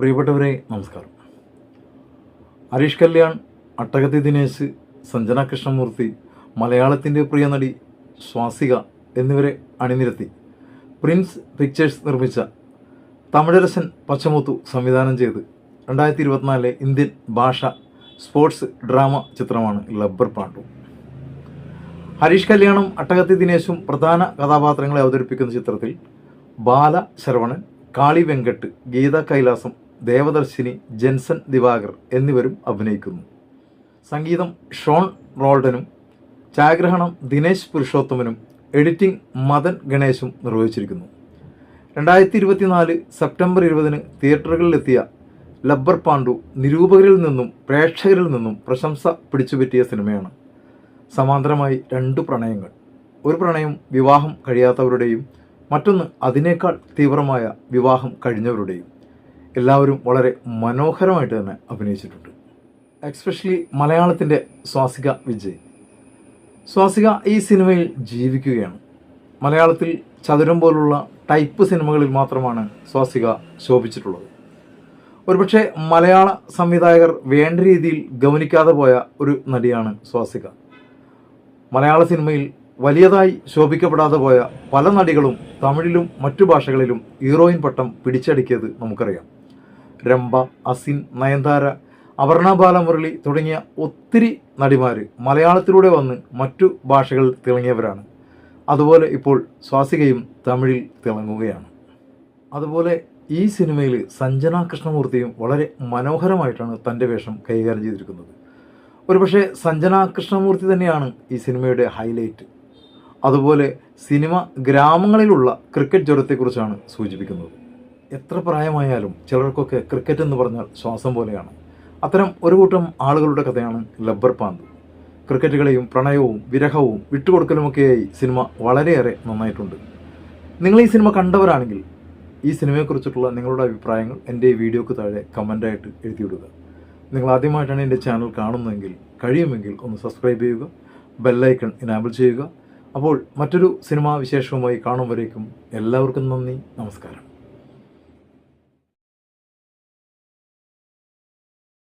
പ്രിയപ്പെട്ടവരെ നമസ്കാരം. ഹരീഷ് കല്യാൺ, അട്ടകത്തി ദിനേശ്, സഞ്ജന കൃഷ്ണമൂർത്തി, മലയാളത്തിൻ്റെ പ്രിയ നടി സ്വാസിക എന്നിവരെ അണിനിരത്തി പ്രിൻസ് പിക്ചേഴ്സ് നിർമ്മിച്ച തമിഴരസൻ പച്ചമുത്തു സംവിധാനം ചെയ്ത് 2024 ഇന്ത്യൻ ഭാഷ സ്പോർട്സ് ഡ്രാമ ചിത്രമാണ് ലബ്ബർ പാണ്ഡു. ഹരീഷ് കല്യാണും അട്ടകത്തി ദിനേശും പ്രധാന കഥാപാത്രങ്ങളെ അവതരിപ്പിക്കുന്ന ചിത്രത്തിൽ ബാല ശരവണൻ, കാളി വെങ്കട്ട്, ഗീത കൈലാസം, ദേവദർശിനി, ജെൻസൺ ദിവാകർ എന്നിവരും അഭിനയിക്കുന്നു. സംഗീതം ഷോൺ റോൾഡനും, ഛായാഗ്രഹണം ദിനേശ് പുരുഷോത്തമനും, എഡിറ്റിംഗ് മദൻ ഗണേശും നിർവഹിച്ചിരിക്കുന്നു. 2024 സെപ്റ്റംബർ 20 തിയേറ്ററുകളിലെത്തിയ ലബ്ബർ പാണ്ഡു നിരൂപകരിൽ നിന്നും പ്രേക്ഷകരിൽ നിന്നും പ്രശംസ പിടിച്ചുപറ്റിയ സിനിമയാണ്. സമാന്തരമായി 2 പ്രണയങ്ങൾ. ഒരു പ്രണയം വിവാഹം കഴിയാത്തവരുടെയും മറ്റൊന്ന് അതിനേക്കാൾ തീവ്രമായ വിവാഹം കഴിഞ്ഞവരുടെയും. എല്ലാവരും വളരെ മനോഹരമായിട്ട് തന്നെ അഭിനയിച്ചിട്ടുണ്ട്. എക്സ്പെഷ്യലി മലയാളത്തിൻ്റെ സ്വാസിക വിജയ്. സ്വാസിക ഈ സിനിമയിൽ ജീവിക്കുകയാണ്. മലയാളത്തിൽ ചതുരം പോലുള്ള ടൈപ്പ് സിനിമകളിൽ മാത്രമാണ് സ്വാസിക ശോഭിച്ചിട്ടുള്ളത്. ഒരുപക്ഷെ മലയാള സംവിധായകർ വേണ്ട രീതിയിൽ ഗൗനിക്കാതെ പോയ ഒരു നടിയാണ് സ്വാസിക. മലയാള സിനിമയിൽ വലിയതായി ശോഭിക്കപ്പെടാതെ പോയ പല നടികളും തമിഴിലും മറ്റു ഭാഷകളിലും ഹീറോയിൻ പട്ടം പിടിച്ചടക്കിയത് നമുക്കറിയാം. രംഭ, അസിൻ, നയൻതാര, അപർണ ബാലമുരളി തുടങ്ങിയ ഒത്തിരി നടിമാർ മലയാളത്തിലൂടെ വന്ന് മറ്റു ഭാഷകളിൽ തിളങ്ങിയവരാണ്. അതുപോലെ ഇപ്പോൾ സ്വാസികയും തമിഴിൽ തിളങ്ങുകയാണ്. അതുപോലെ ഈ സിനിമയിൽ സഞ്ജന കൃഷ്ണമൂർത്തിയും വളരെ മനോഹരമായിട്ടാണ് തൻ്റെ വേഷം കൈകാര്യം ചെയ്തിരിക്കുന്നത്. ഒരുപക്ഷെ സഞ്ജന കൃഷ്ണമൂർത്തി തന്നെയാണ് ഈ സിനിമയുടെ ഹൈലൈറ്റ്. അതുപോലെ സിനിമ ഗ്രാമങ്ങളിലുള്ള ക്രിക്കറ്റ് ജ്വരത്തെക്കുറിച്ചാണ് സൂചിപ്പിക്കുന്നത്. എത്ര പ്രായമായാലും ചിലർക്കൊക്കെ ക്രിക്കറ്റ് എന്ന് പറഞ്ഞാൽ ശ്വാസം പോലെയാണ്. അത്തരം ഒരു കൂട്ടം ആളുകളുടെ കഥയാണ് ലബ്ബർ പാണ്ഡു. ക്രിക്കറ്റ് കളിയും പ്രണയവും വിരഹവും വിട്ടുകൊടുക്കലുമൊക്കെയായി സിനിമ വളരെയേറെ നന്നായിട്ടുണ്ട്. നിങ്ങൾ ഈ സിനിമ കണ്ടവരാണെങ്കിൽ ഈ സിനിമയെക്കുറിച്ചിട്ടുള്ള നിങ്ങളുടെ അഭിപ്രായങ്ങൾ എൻ്റെ ഈ വീഡിയോക്ക് താഴെ കമൻ്റായിട്ട് എഴുതിയിടുക. നിങ്ങൾ ആദ്യമായിട്ടാണ് എൻ്റെ ചാനൽ കാണുന്നതെങ്കിൽ കഴിയുമെങ്കിൽ ഒന്ന് സബ്സ്ക്രൈബ് ചെയ്യുക, ബെല്ലൈക്കൺ ഇനാബിൾ ചെയ്യുക. അപ്പോൾ മറ്റൊരു സിനിമാ വിശേഷവുമായി കാണും വരേക്കും എല്ലാവർക്കും നന്ദി, നമസ്കാരം.